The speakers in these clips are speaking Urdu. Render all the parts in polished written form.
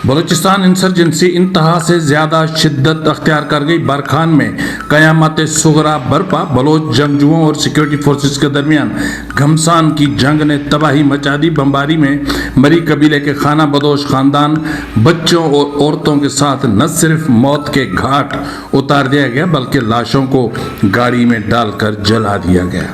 بلوچستان انسرجنسی انتہا سے زیادہ شدت اختیار کر گئی۔ بارکھان میں قیامت صغریٰ برپا۔ بلوچ جنگجوؤں اور سیکورٹی فورسز کے درمیان گھمسان کی جنگ نے تباہی مچا دی۔ بمباری میں مری قبیلے کے خانہ بدوش خاندان بچوں اور عورتوں کے ساتھ نہ صرف موت کے گھاٹ اتار دیا گیا بلکہ لاشوں کو گاڑی میں ڈال کر جلا دیا گیا۔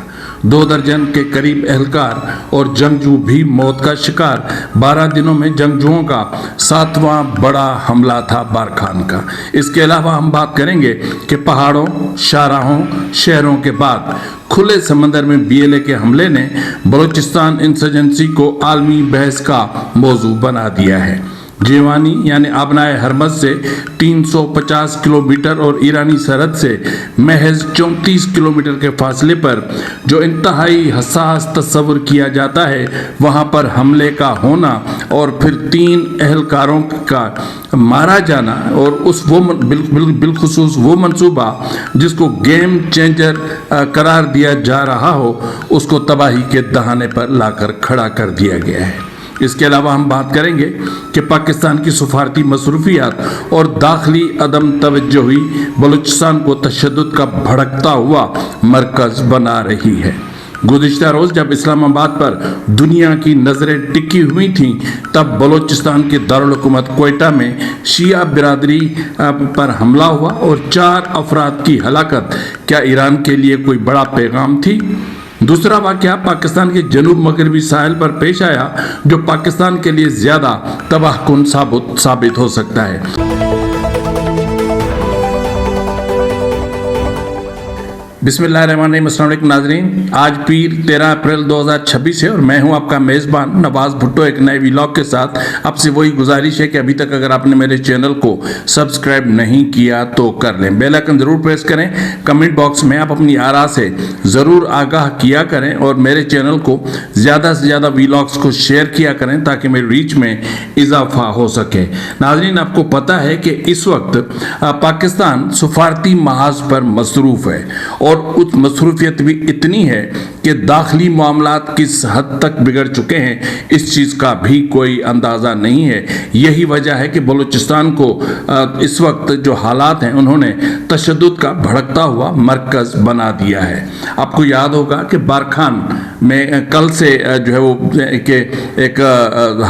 2 درجن کے قریب اہلکار اور جنگجو بھی موت کا شکار۔ 12 دنوں میں جنگجوؤں کا 7واں بڑا حملہ تھا بارکھان کا۔ اس کے علاوہ ہم بات کریں گے کہ پہاڑوں، شاہراہوں، شہروں کے بعد کھلے سمندر میں BLA کے حملے نے بلوچستان انسرجنسی کو عالمی بحث کا موضوع بنا دیا ہے۔ جیوانی یعنی آبنائے ہرمز سے 350 کلومیٹر اور ایرانی سرحد سے محض 34 کلومیٹر کے فاصلے پر جو انتہائی حساس تصور کیا جاتا ہے، وہاں پر حملے کا ہونا اور پھر 3 اہلکاروں کا مارا جانا اور بالخصوص وہ منصوبہ جس کو گیم چینجر قرار دیا جا رہا ہو، اس کو تباہی کے دہانے پر لا کر کھڑا کر دیا گیا ہے۔ اس کے علاوہ ہم بات کریں گے کہ پاکستان کی سفارتی مصروفیات اور داخلی عدم توجہی بلوچستان کو تشدد کا بھڑکتا ہوا مرکز بنا رہی ہے۔ گزشتہ روز جب اسلام آباد پر دنیا کی نظریں ٹکی ہوئی تھیں، تب بلوچستان کے دارالحکومت کوئٹہ میں شیعہ برادری پر حملہ ہوا اور 4 افراد کی ہلاکت کیا ایران کے لیے کوئی بڑا پیغام تھی؟ دوسرا واقعہ پاکستان کے جنوب مغربی ساحل پر پیش آیا جو پاکستان کے لیے زیادہ تباہ کن ثابت ہو سکتا ہے۔ بسم اللہ الرحمن الرحیم۔ السلام علیکم ناظرین، آج پیر 13 اپریل 2026 ہے اور میں ہوں آپ کا میزبان نواز بھٹو ایک نئے ویلاگ کے ساتھ۔ آپ سے وہی گزارش ہے کہ ابھی تک اگر آپ نے میرے چینل کو سبسکرائب نہیں کیا تو کر لیں، بیل آئیکن ضرور پریس کریں، کمنٹ باکس میں آپ اپنی آراء سے ضرور آگاہ کیا کریں اور میرے چینل کو زیادہ سے زیادہ ویلاگز کو شیئر کیا کریں تاکہ میری ریچ میں اضافہ ہو سکے۔ ناظرین، آپ کو پتہ ہے کہ اس وقت پاکستان سفارتی محاذ پر مصروف ہے اور اس مصروفیت بھی اتنی ہے کہ داخلی معاملات کس حد تک بگڑ چکے ہیں اس چیز کا بھی کوئی اندازہ نہیں ہے۔ یہی وجہ ہے کہ بلوچستان کو اس وقت جو حالات ہیں انہوں نے تشدد کا بھڑکتا ہوا مرکز بنا دیا ہے۔ آپ کو یاد ہوگا کہ بارکھان میں کل سے جو ہے وہ ایک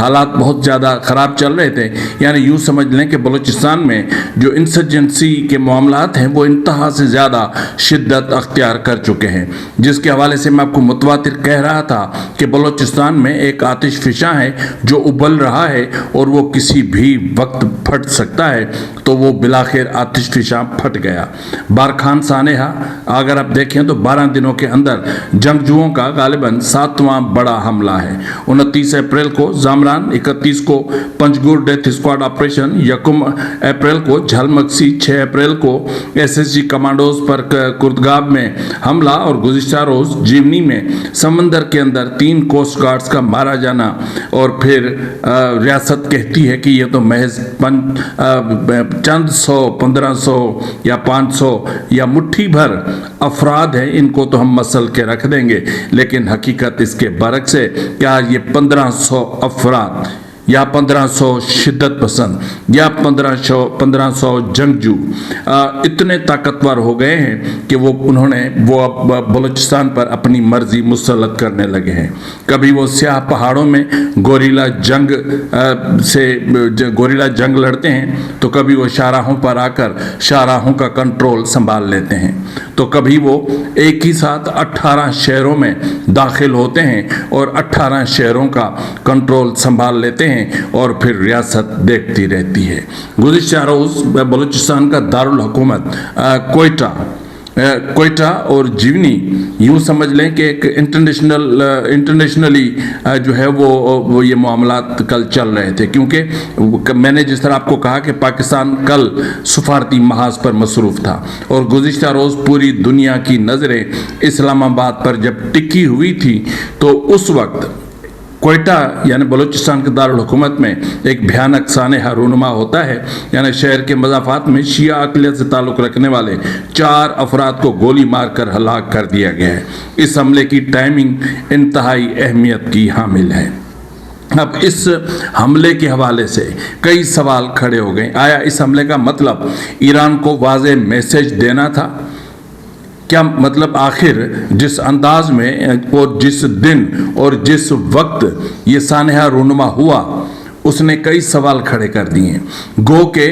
حالات بہت زیادہ خراب چل رہے تھے، یعنی یوں سمجھ لیں کہ بلوچستان میں جو انسرجنسی کے معاملات ہیں وہ انتہا سے زیادہ شدت اختیار کر چکے ہیں، جس کے حوالے سے میں آپ کو متواتر کہہ رہا تھا کہ بلوچستان میں ایک آتش فشاں ہے جو ابل رہا ہے اور وہ کسی بھی وقت پھٹ سکتا ہے، تو وہ بلاخر آتش فشاں پھٹ گیا۔ بارکھان سانحہ اگر آپ دیکھیں تو 12 دنوں کے اندر جنگجوؤں کا غالباً 7واں بڑا حملہ ہے۔ 29 اپریل کو زامران، 31 کو Panjgur death squad operation, 1 April کو جھلمکسی، 6 اپریل کو SSG کمانڈوز پر کردگاب میں حملہ اور گزشتہ روز جیونی میں سمندر کے اندر 3 کوسٹ گارڈز کا مارا جانا، اور پھر ریاست کہتی ہے کہ یہ تو محض چند 100، 1500 یا 500 یا مٹھی بھر افراد ہیں، ان کو تو ہم مسل کے رکھ دیں گے، لیکن حقیقت اس کے برعکس ہے کہ آج یہ 1500 افراد یا 1500 شدت پسند یا 1500 جنگجو اتنے طاقتور ہو گئے ہیں کہ انہوں نے بلوچستان پر اپنی مرضی مسلط کرنے لگے ہیں۔ کبھی وہ سیاہ پہاڑوں میں گوریلا جنگ لڑتے ہیں، تو کبھی وہ شاہراہوں پر آ کر شاہراہوں کا کنٹرول سنبھال لیتے ہیں، تو کبھی وہ ایک ہی ساتھ 18 شہروں میں داخل ہوتے ہیں اور 18 شہروں کا کنٹرول سنبھال لیتے ہیں اور پھر ریاست دیکھتی رہتی ہے۔ گزشتہ روز بلوچستان کا دارالحکومت کوئٹہ اور جیونی، یوں سمجھ لیں کہ ایک انٹرنیشنلی جو ہے وہ یہ معاملات کل چل رہے تھے، کیونکہ میں نے جس طرح آپ کو کہا کہ پاکستان کل سفارتی محاذ پر مصروف تھا اور گزشتہ روز پوری دنیا کی نظریں اسلام آباد پر جب ٹکی ہوئی تھی، تو اس وقت کوئٹہ یعنی بلوچستان کے دارالحکومت میں ایک بھیانک سانحہ رونما ہوتا ہے، یعنی شہر کے مضافات میں شیعہ اقلیت سے تعلق رکھنے والے 4 افراد کو گولی مار کر ہلاک کر دیا گیا ہے۔ اس حملے کی ٹائمنگ انتہائی اہمیت کی حامل ہے۔ اب اس حملے کے حوالے سے کئی سوال کھڑے ہو گئے. آیا اس حملے کا مطلب ایران کو واضح میسج دینا تھا؟ کیا مطلب آخر جس انداز میں اور جس دن اور جس وقت یہ سانحہ رونما ہوا اس نے کئی سوال کھڑے کر دیے ہیں. گو کہ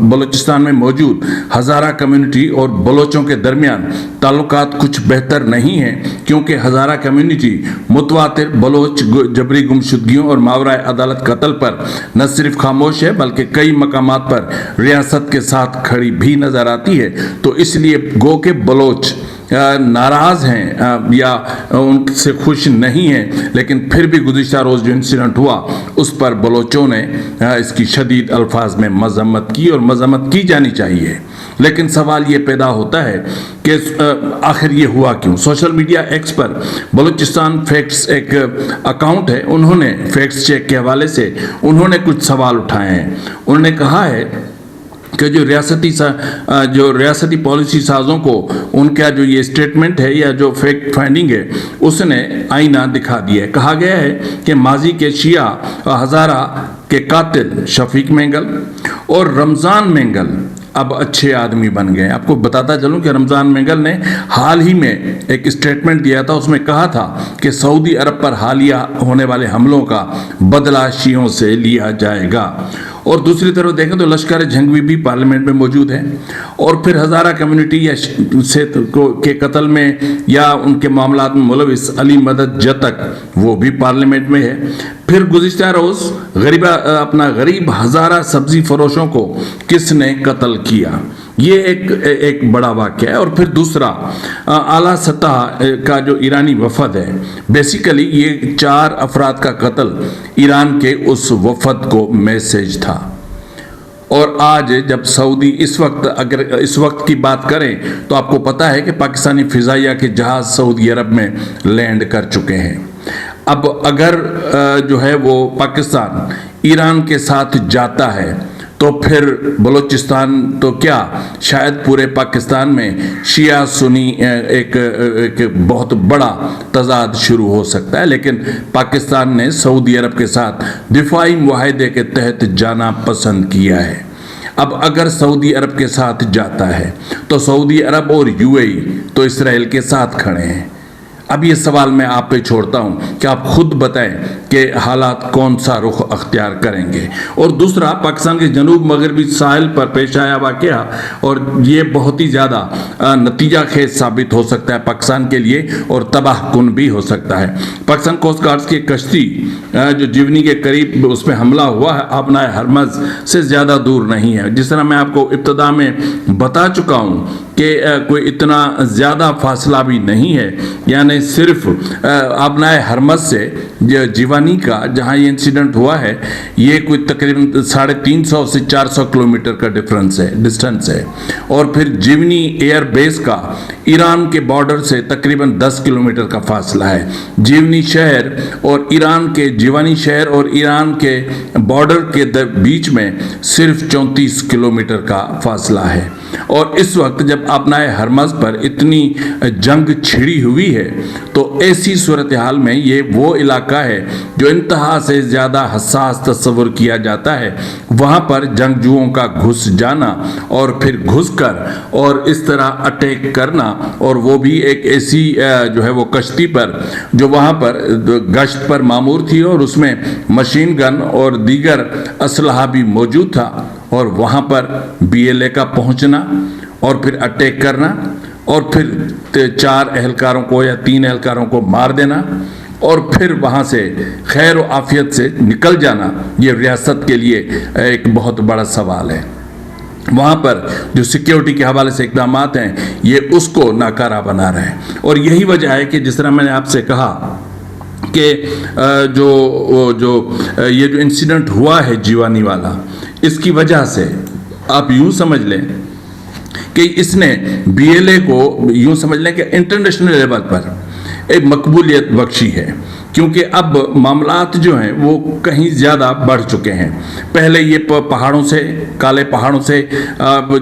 بلوچستان میں موجود ہزارہ کمیونٹی اور بلوچوں کے درمیان تعلقات کچھ بہتر نہیں ہیں، کیونکہ ہزارہ کمیونٹی متواتر بلوچ جبری گمشدگیوں اور ماورائے عدالت قتل پر نہ صرف خاموش ہے بلکہ کئی مقامات پر ریاست کے ساتھ کھڑی بھی نظر آتی ہے. تو اس لیے گو کہ بلوچ ناراض ہیں یا ان سے خوش نہیں ہیں، لیکن پھر بھی گزشتہ روز جو انسیڈنٹ ہوا اس پر بلوچوں نے اس کی شدید الفاظ میں مذمت کی اور مذمت کی جانی چاہیے. لیکن سوال یہ پیدا ہوتا ہے کہ آخر یہ ہوا کیوں؟ سوشل میڈیا ایکس پر بلوچستان فیکٹس ایک اکاؤنٹ ہے، انہوں نے فیکٹس چیک کے حوالے سے انہوں نے کچھ سوال اٹھائے ہیں. انہوں نے کہا ہے کہ جو ریاستی پالیسی سازوں کو ان کا جو یہ اسٹیٹمنٹ ہے یا جو فیکٹ فائنڈنگ ہے اس نے آئینہ دکھا دیا ہے. کہا گیا ہے کہ ماضی کے شیعہ ہزارہ کے قاتل شفیق مینگل اور رمضان مینگل اب اچھے آدمی بن گئے. آپ کو بتاتا چلوں کہ رمضان مینگل نے حال ہی میں ایک اسٹیٹمنٹ دیا تھا، اس میں کہا تھا کہ سعودی عرب پر حالیہ ہونے والے حملوں کا بدلہ شیعوں سے لیا جائے گا. اور دوسری طرف دیکھیں تو لشکر جھنگوی بھی پارلیمنٹ میں موجود ہے، اور پھر ہزارہ کمیونٹی کے قتل میں یا ان کے معاملات میں ملوث علی مدد جتک وہ بھی پارلیمنٹ میں ہے. پھر گزشتہ روز غریب ہزارہ سبزی فروشوں کو کس نے قتل کیا، یہ ایک بڑا واقعہ ہے. اور پھر دوسرا اعلیٰ سطح کا جو ایرانی وفد ہے، بیسیکلی یہ 4 افراد کا قتل ایران کے اس وفد کو میسج تھا. اور آج جب سعودی اگر اس وقت کی بات کریں تو آپ کو پتا ہے کہ پاکستانی فضائیہ کے جہاز سعودی عرب میں لینڈ کر چکے ہیں. اب اگر جو ہے وہ پاکستان ایران کے ساتھ جاتا ہے تو پھر بلوچستان تو کیا شاید پورے پاکستان میں شیعہ سنی ایک بہت بڑا تضاد شروع ہو سکتا ہے. لیکن پاکستان نے سعودی عرب کے ساتھ دفاعی معاہدے کے تحت جانا پسند کیا ہے. اب اگر سعودی عرب کے ساتھ جاتا ہے تو سعودی عرب اور UAE تو اسرائیل کے ساتھ کھڑے ہیں. اب یہ سوال میں آپ پہ چھوڑتا ہوں کہ آپ خود بتائیں کہ حالات کون سا رخ اختیار کریں گے. اور دوسرا پاکستان کے جنوب مغربی ساحل پر پیش آیا واقعہ، اور یہ بہت ہی زیادہ نتیجہ خیز ثابت ہو سکتا ہے پاکستان کے لیے اور تباہ کن بھی ہو سکتا ہے. پاکستان کوسٹ گارڈز کی کشتی جو جیونی کے قریب اس پہ حملہ ہوا ہے آبنائے ہرمز سے زیادہ دور نہیں ہے. جس طرح میں آپ کو ابتدا میں بتا چکا ہوں کہ کوئی اتنا زیادہ فاصلہ بھی نہیں ہے، یعنی صرف آبنائے ہرمز سے جیوانی کا جہاں یہ انسیڈنٹ ہوا ہے یہ کوئی تقریباً 350 سے 400 کلومیٹر کا ڈسٹنس ہے. اور پھر جیونی ایئر بیس کا ایران کے بارڈر سے تقریباً 10 کلومیٹر کا فاصلہ ہے. جیونی شہر اور جیوانی شہر اور ایران کے بارڈر کے بیچ میں صرف 34 کلومیٹر کا فاصلہ ہے. اور اس وقت جب آبنائے ہرمز پر اتنی جنگ چھڑی ہوئی ہے تو ایسی صورتحال میں یہ وہ علاقہ ہے جو انتہا سے زیادہ حساس تصور کیا جاتا ہے. وہاں پر جنگجوؤں کا گھس جانا اور پھر گھس کر اور اس طرح اٹیک کرنا، اور وہ بھی ایک ایسی جو ہے وہ کشتی پر جو وہاں پر گشت پر مامور تھی اور اس میں مشین گن اور دیگر اسلحہ بھی موجود تھا، اور وہاں پر BLA کا پہنچنا اور پھر اٹیک کرنا اور پھر 4 اہلکاروں کو یا 3 اہلکاروں کو مار دینا اور پھر وہاں سے خیر و عافیت سے نکل جانا، یہ ریاست کے لیے ایک بہت بڑا سوال ہے. وہاں پر جو سیکیورٹی کے حوالے سے اقدامات ہیں یہ اس کو ناکارہ بنا رہے ہیں. اور یہی وجہ ہے کہ جس طرح میں نے آپ سے کہا کہ یہ جو انسیڈنٹ ہوا ہے جیوانی والا، اس کی وجہ سے آپ یوں سمجھ لیں کہ اس نے BLA کو یوں سمجھ لیں کہ انٹرنیشنل لیول پر ایک مقبولیت بخشی ہے، کیونکہ اب معاملات جو ہیں وہ کہیں زیادہ بڑھ چکے ہیں. پہلے یہ پہاڑوں سے کالے پہاڑوں سے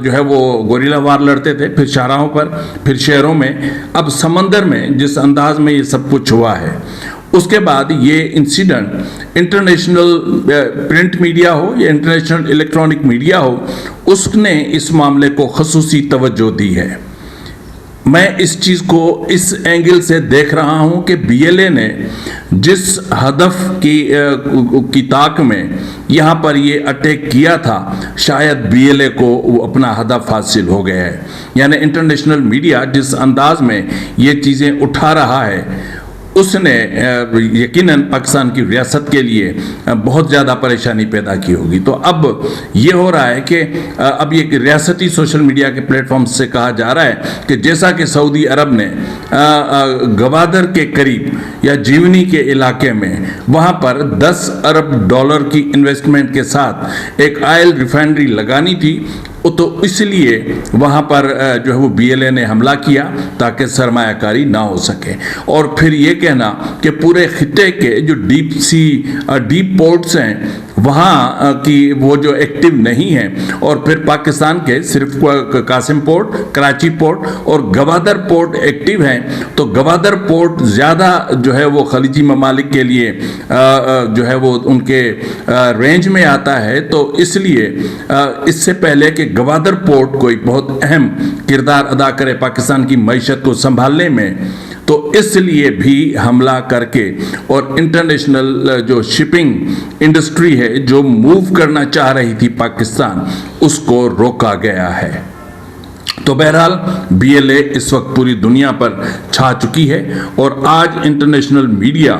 جو ہے وہ گوریلا وار لڑتے تھے، پھر شاہراہوں پر، پھر شہروں میں، اب سمندر میں جس انداز میں یہ سب کچھ ہوا ہے اس کے بعد یہ انسیڈنٹ انٹرنیشنل پرنٹ میڈیا ہو یا انٹرنیشنل الیکٹرانک میڈیا ہو، اس نے اس معاملے کو خصوصی توجہ دی ہے۔ میں اس چیز کو اس اینگل سے دیکھ رہا ہوں کہ بی ایل اے نے جس ہدف کی طاق میں یہاں پر یہ اٹیک کیا تھا، شاید بی ایل اے کو وہ اپنا ہدف حاصل ہو گیا ہے۔ یعنی انٹرنیشنل میڈیا جس انداز میں یہ چیزیں اٹھا رہا ہے، اس نے یقیناً پاکستان کی ریاست کے لیے بہت زیادہ پریشانی پیدا کی ہوگی۔ تو اب یہ ہو رہا ہے کہ اب یہ ریاستی سوشل میڈیا کے پلیٹ فارم سے کہا جا رہا ہے کہ جیسا کہ سعودی عرب نے گوادر کے قریب یا جیونی کے علاقے میں وہاں پر $10 ارب کی انویسٹمنٹ کے ساتھ ایک آئل ریفائنری لگانی تھی، تو اس لیے وہاں پر جو ہے وہ بی ایل اے نے حملہ کیا تاکہ سرمایہ کاری نہ ہو سکے۔ اور پھر یہ کہنا کہ پورے خطے کے جو ڈیپ پورٹس ہیں وہاں کی وہ جو ایکٹیو نہیں ہیں، اور پھر پاکستان کے صرف قاسم پورٹ، کراچی پورٹ اور گوادر پورٹ ایکٹیو ہیں، تو گوادر پورٹ زیادہ جو ہے وہ خلیجی ممالک کے لیے جو ہے وہ ان کے رینج میں آتا ہے۔ تو اس لیے اس سے پہلے کہ گوادر پورٹ کوئی بہت اہم کردار ادا کرے پاکستان کی معیشت کو سنبھالنے میں، تو اس لیے بھی حملہ کر کے اور انٹرنیشنل جو شپنگ انڈسٹری ہے جو موو کرنا چاہ رہی تھی پاکستان، اس کو روکا گیا ہے۔ تو بہرحال بی ایل اے اس وقت پوری دنیا پر چھا چکی ہے، اور آج انٹرنیشنل میڈیا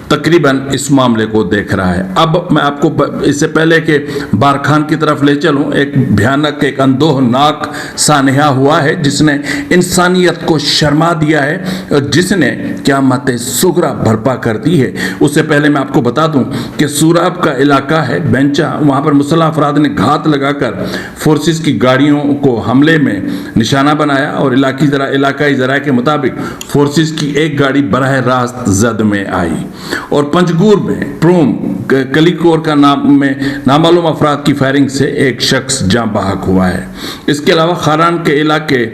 تقریباً اس معاملے کو دیکھ رہا ہے۔ اب میں آپ کو اس سے پہلے کہ بارکھان کی طرف لے چلوں، ایک بھیانک، ایک اندوہناک سانحہ ہوا ہے جس نے انسانیت کو شرما دیا ہے اور جس نے قیامت صغریٰ برپا کر دی ہے۔ اس سے پہلے میں آپ کو بتا دوں کہ سوراب کا علاقہ ہے بینچا، وہاں پر مسلح افراد نے گھات لگا کر فورسز کی گاڑیوں کو حملے میں نشانہ بنایا، اور علاقائی ذرائع کے مطابق فورسز کی ایک گاڑی براہ راست زد میں آئی، اور پنجگور میں پروم کلیکور کا نام میں نامعلوم افراد کی فائرنگ سے ایک شخص جاں بحق ہوا ہے۔ اس کے علاوہ خاران کے علاقے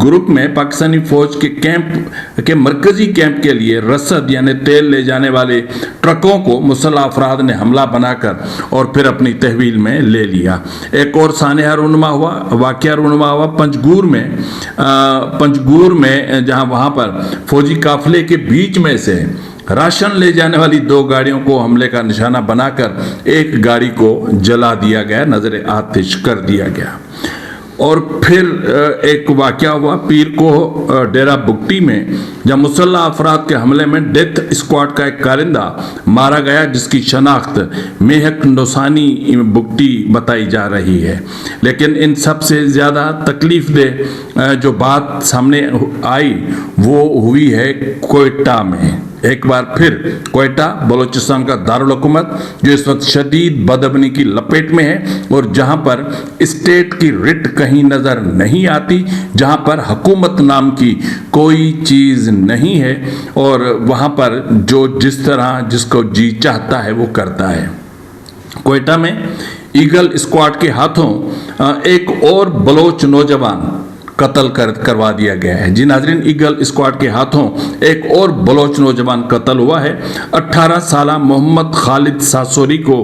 گروپ میں پاکستانی فوج کے کیمپ کے مرکزی کیمپ کے لیے رسد یعنی تیل لے جانے والے ٹرکوں کو مسلح افراد نے حملہ بنا کر اور پھر اپنی تحویل میں لے لیا۔ ایک اور سانحہ واقعہ رونما ہوا پنجگور میں جہاں وہاں پر فوجی قافلے کے بیچ میں سے راشن لے جانے والی 2 گاڑیوں کو حملے کا نشانہ بنا کر ایک گاڑی کو جلا دیا گیا، نظر آتش کر دیا گیا۔ اور پھر ایک واقعہ ہوا پیر کو ڈیرہ بگٹی میں، جہاں مسلح افراد کے حملے میں ڈیتھ اسکواڈ کا ایک کارندہ مارا گیا، جس کی شناخت میہک نوسانی بگٹی بتائی جا رہی ہے۔ لیکن ان سب سے زیادہ تکلیف دہ جو بات سامنے آئی وہ ہوئی ہے کوئٹہ میں۔ ایک بار پھر کوئٹہ بلوچستان کا دارالحکومت جو اس وقت شدید بدامنی کی لپیٹ میں ہے، اور جہاں پر اسٹیٹ کی رٹ کہیں نظر نہیں آتی، جہاں پر حکومت نام کی کوئی چیز نہیں ہے، اور وہاں پر جو جس طرح جس کو جی چاہتا ہے وہ کرتا ہے۔ کوئٹہ میں ایگل اسکواڈ کے ہاتھوں ایک اور بلوچ نوجوان قتل کروا دیا گیا ہے۔ جی ناظرین، ایگل اسکواڈ کے ہاتھوں ایک اور بلوچ نوجوان قتل ہوا ہے۔ 18 سالہ محمد خالد ساسوری کو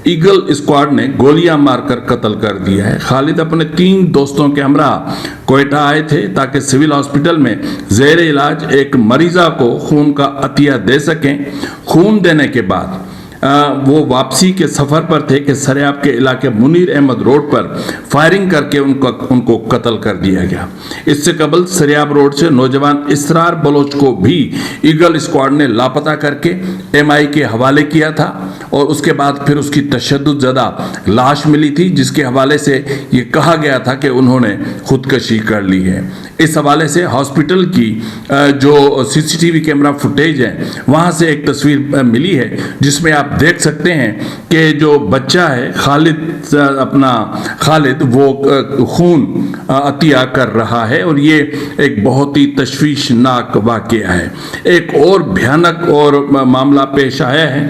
ایگل اسکواڈ نے گولیاں مار کر قتل کر دیا ہے۔ خالد اپنے 3 دوستوں کے ہمراہ کوئٹہ آئے تھے تاکہ سول ہاسپٹل میں زیر علاج ایک مریضہ کو خون کا عطیہ دے سکیں۔ خون دینے کے بعد وہ واپسی کے سفر پر تھے کہ سریاب کے علاقے منیر احمد روڈ پر فائرنگ کر کے ان کو قتل کر دیا گیا۔ اس سے قبل سریاب روڈ سے نوجوان اسرار بلوچ کو بھی ایگل اسکواڈ نے لاپتہ کر کے ایم آئی کے حوالے کیا تھا، اور اس کے بعد پھر اس کی تشدد زدہ لاش ملی تھی، جس کے حوالے سے یہ کہا گیا تھا کہ انہوں نے خودکشی کر لی ہے۔ اس حوالے سے ہاسپٹل کی جو C C T V camera footage ہے وہاں سے ایک تصویر ملی ہے، جس میں آپ دیکھ سکتے ہیں کہ جو بچہ ہے خالد وہ خون عطیہ کر رہا ہے، اور یہ ایک بہت ہی تشویشناک واقعہ ہے۔ ایک اور بھیانک اور معاملہ پیش آیا ہے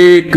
1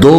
2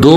2